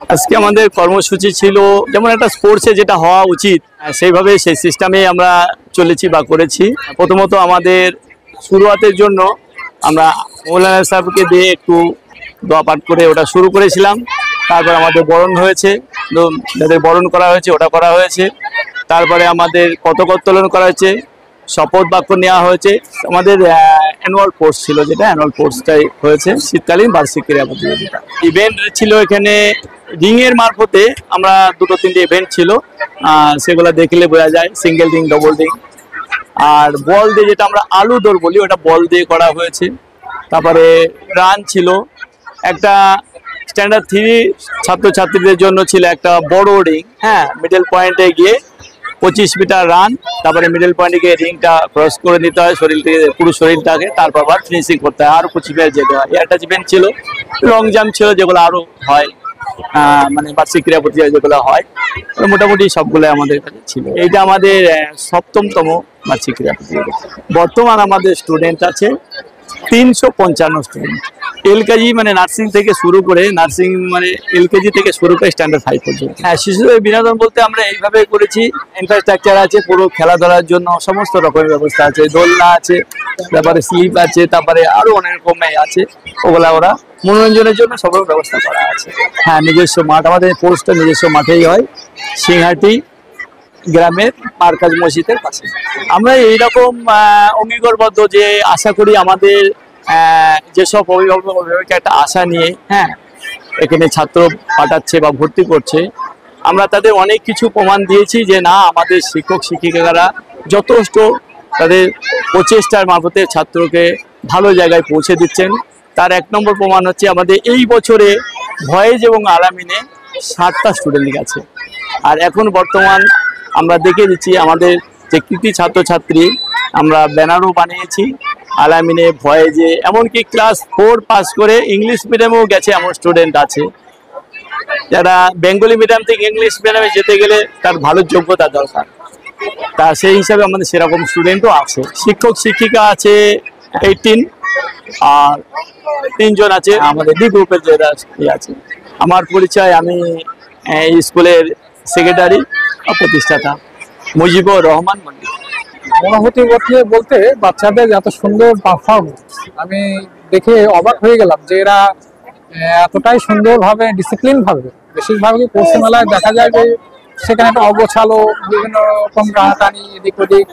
আজকে আমাদের কর্মসূচি ছিল যেমন একটা স্পোর্টসে যেটা হওয়া উচিত সেইভাবে সেই সিস্টেমে আমরা চলেছি বা করেছি। প্রথমত আমাদের শুরুয়াতের জন্য আমরা মৌলানা সাহেবকে দিয়ে একটু দোয়া পাঠ করে ওটা শুরু করেছিলাম। তারপর আমাদের বরণ হয়েছে, যাদের বরণ করা হয়েছে ওটা করা হয়েছে। তারপরে আমাদের পতাকা উত্তোলন করা হয়েছে, শপথ বাক্য নেওয়া হয়েছে। আমাদের অ্যানুয়াল কোর্স ছিল, যেটা অ্যানুয়াল কোর্সটাই হয়েছে, শীতকালীন বার্ষিক ক্রীড়া প্রতিযোগিতা। ইভেন্ট ছিল এখানে রিংয়ের মারফতে, আমরা দুটো তিনটে ইভেন্ট ছিল, সেগুলো দেখলে বোঝা যায়, সিঙ্গেল রিং, ডবল রিং। আর বল দিয়ে, যেটা আমরা আলু দৌড় বলি, ওটা বল দিয়ে করা হয়েছে। তারপরে রান ছিল, একটা স্ট্যান্ডার্ড 3 ছাত্রছাত্রীদের জন্য ছিল একটা বড় রিং, মিডল পয়েন্টে গিয়ে 25 মিটার রান, তারপরে মিডল পয়েন্টে গিয়ে রিংটা ক্রস করে নিতে হয় পুরো শরীরটাকে, তারপর আবার ফিনিশিং করতে হয়, আরও 25 মিটার যেতে হয়। অ্যাটাচমেন্ট ছিল, লং জাম্প ছিল, যেগুলো আরও হয়, মানে বার্ষিক ক্রীড়া প্রতিযোগিতা যেগুলো হয়, মোটামুটি সবগুলো আমাদের কাছে ছিল। এইটা আমাদের 7তম বার্ষিক ক্রীড়া প্রতিযোগিতা। বর্তমান আমাদের স্টুডেন্ট আছে 355 স্টুডেন্ট। এলকেজি মানে নার্সিং থেকে শুরু করে, নার্সিং মানে এলকেজি থেকে শুরু করে স্ট্যান্ডার্ড 5 পর্যন্ত। শিশুদের বিনোদন বলতে আমরা এইভাবে করেছি, ইনফ্রাস্ট্রাকচার আছে, পুরো খেলাধুলার জন্য সমস্ত রকমের ব্যবস্থা আছে, দোলনা আছে, তারপরে স্লিপ আছে, তারপরে আরো অনেক রকমের আছে, ওগুলা ওরা মনোরঞ্জনের জন্য সব ব্যবস্থা করা আছে। নিজস্ব মাঠ, আমাদের কোর্সটা নিজস্ব মাঠেই হয়, সিংহাটি গ্রামের মার্কাজ মসজিদের পাশে। আমরা এইরকম অঙ্গীকারবদ্ধ যে আশা করি আমাদের যেসব অভিভাবক একটা আশা নিয়ে এখানে ছাত্র পাঠাচ্ছে বা ভর্তি করছে, আমরা তাদের অনেক কিছু প্রমাণ দিয়েছি যে না, আমাদের শিক্ষক শিক্ষিকারা যথেষ্ট তাদের প্রচেষ্টার মারফতে ছাত্রকে ভালো জায়গায় পৌঁছে দিচ্ছেন। তার 1 নম্বর প্রমাণ হচ্ছে আমাদের এই বছরে ভয়েজ এবং আলামিনে 60টা স্টুডেন্ট গেছে। আর এখন বর্তমান আমরা দেখে দিচ্ছি আমাদের যে কৃতি ছাত্রছাত্রী, আমরা ব্যানারও বানিয়েছি আলামিনে, ভয়েজে, এমনকি ক্লাস 4 পাস করে ইংলিশ মিডিয়ামেও গেছে এমন স্টুডেন্ট আছে, যারা বেঙ্গলি মিডিয়াম থেকে ইংলিশ মিডিয়ামে যেতে গেলে তার ভালো যোগ্যতা দরকার, তা সেই হিসাবে আমাদের সেরকম স্টুডেন্টও আছে। শিক্ষক শিক্ষিকা আছে 18, আর 3 জন আছে আমাদের ডি গ্রুপের যারা আছে। আমার পরিচয়, আমি এই স্কুলের সেক্রেটারি ও প্রতিষ্ঠাতা মুজিবুর রহমান মন্ডল। অনুভূতি বলতে বাচ্চাদের এত সুন্দর পারফরমেন্স আমি দেখে অবাক হয়ে গেলাম যে এরা এতটাই সুন্দরভাবে, ডিসিপ্লিন ভাবে, বেশিরভাগই কোর্সে মেলায় দেখা যায় যে সেখানে একটা অগোছালো বিভিন্ন রকম টানাটানি, এদিক ওদিক,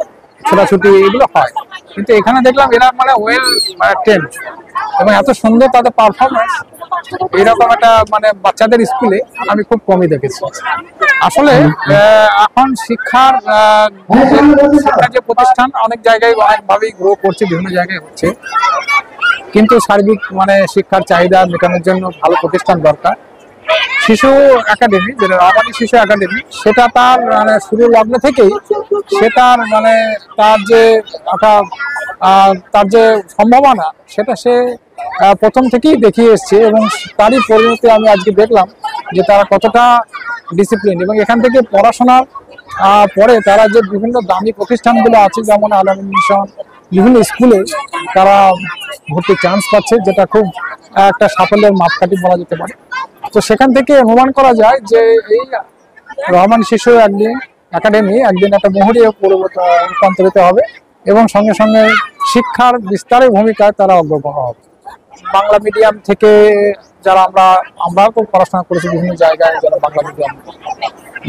ছোটাছুটি, এগুলো হয়। কিন্তু এখানে দেখলাম এরা মানে ওয়েল ট্রেন্ড, এবং এত সুন্দর তাদের পারফরমেন্স এরকম একটা মানে বাচ্চাদের স্কুলে আমি খুব কমই দেখেছি। আসলে এখন শিক্ষার যে প্রতিষ্ঠান অনেক জায়গায় অনেকভাবেই গ্রো করছে, বিভিন্ন জায়গায় হচ্ছে, কিন্তু সার্বিক মানে শিক্ষার চাহিদা মেটানোর জন্য ভালো প্রতিষ্ঠান দরকার। শিশু একাডেমি, যেটা রহমানী শিশু একাডেমি, সেটা তার মানে শুরু লগ্ন থেকেই সেটার মানে তার যে সম্ভাবনা, সেটা সে প্রথম থেকেই দেখিয়ে এসছে, এবং তারই পরিণতি আমি আজকে দেখলাম যে তারা কতটা ডিসিপ্লিন। এবং এখান থেকে পড়াশোনার পরে তারা যে বিভিন্ন দামি প্রতিষ্ঠানগুলো আছে, যেমন আলামিন মিশন, বিভিন্ন স্কুলে তারা ভর্তির চান্স পাচ্ছে, যেটা খুব একটা সাফল্যের মাপকাঠি বলা যেতে পারে। তো সেখান থেকে অনুমান করা যায় যে এই রহমান শিশু একাডেমি একদিন একটা মহরী রূপান্তরিত হবে, এবং সঙ্গে সঙ্গে শিক্ষার বিস্তারের ভূমিকায় তারা অগ্রগণ্য হবে। বাংলা মিডিয়াম থেকে যারা আমরাও তো পড়াশোনা করেছি বিভিন্ন জায়গায়, যারা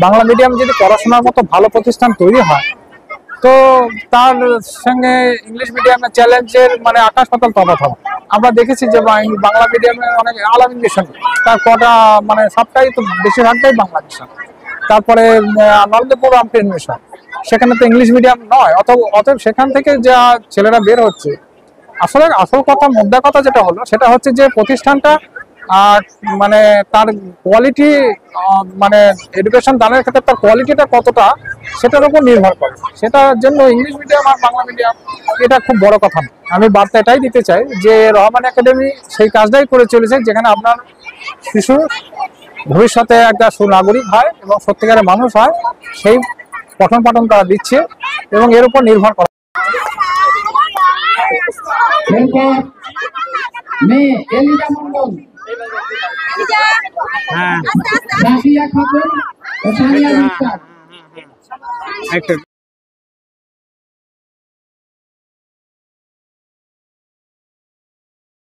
বাংলা মিডিয়াম যদি পড়াশোনার মতো ভালো প্রতিষ্ঠান তৈরি হয়, তো তার সঙ্গে ইংলিশ মিডিয়ামের চ্যালেঞ্জের মানে আকাশ পাতাল তফাৎ হবে। আমরা দেখেছি যে বাংলা মিডিয়ামে অনেক আলামিন মিশন, তার কটা মানে সবটাই তো বেশিরভাগটাই বাংলা মিশন। তারপরে নন্দপুর রামকৃষ্ণ মিশন, সেখানে তো ইংলিশ মিডিয়াম নয়, অতএব সেখান থেকে যা ছেলেরা বের হচ্ছে, আসলে আসল কথা, মুদ্রা কথা যেটা হলো সেটা হচ্ছে যে প্রতিষ্ঠানটা মানে তার কোয়ালিটি, মানে এডুকেশন দানের ক্ষেত্রে তার কোয়ালিটিটা কতটা, সেটার উপর নির্ভর করে। সেটার জন্য ইংলিশ মিডিয়াম আর বাংলা মিডিয়াম এটা খুব বড় কথা না। আমি বার্তা এটাই দিতে চাই যে রহমান একাডেমি সেই কাজটাই করে চলেছে, যেখানে আপনার শিশু ভবিষ্যতে একটা সুনাগরিক হয় এবং সত্যিকারের মানুষ হয়, সেই পঠন পাঠন তারা দিচ্ছে, এবং এর উপর নির্ভর করে। মেয়ে এলিজা মন্ডল হ্যাঁ রাশিয়া খাতুন ও সানিয়া মুক্তার। একটা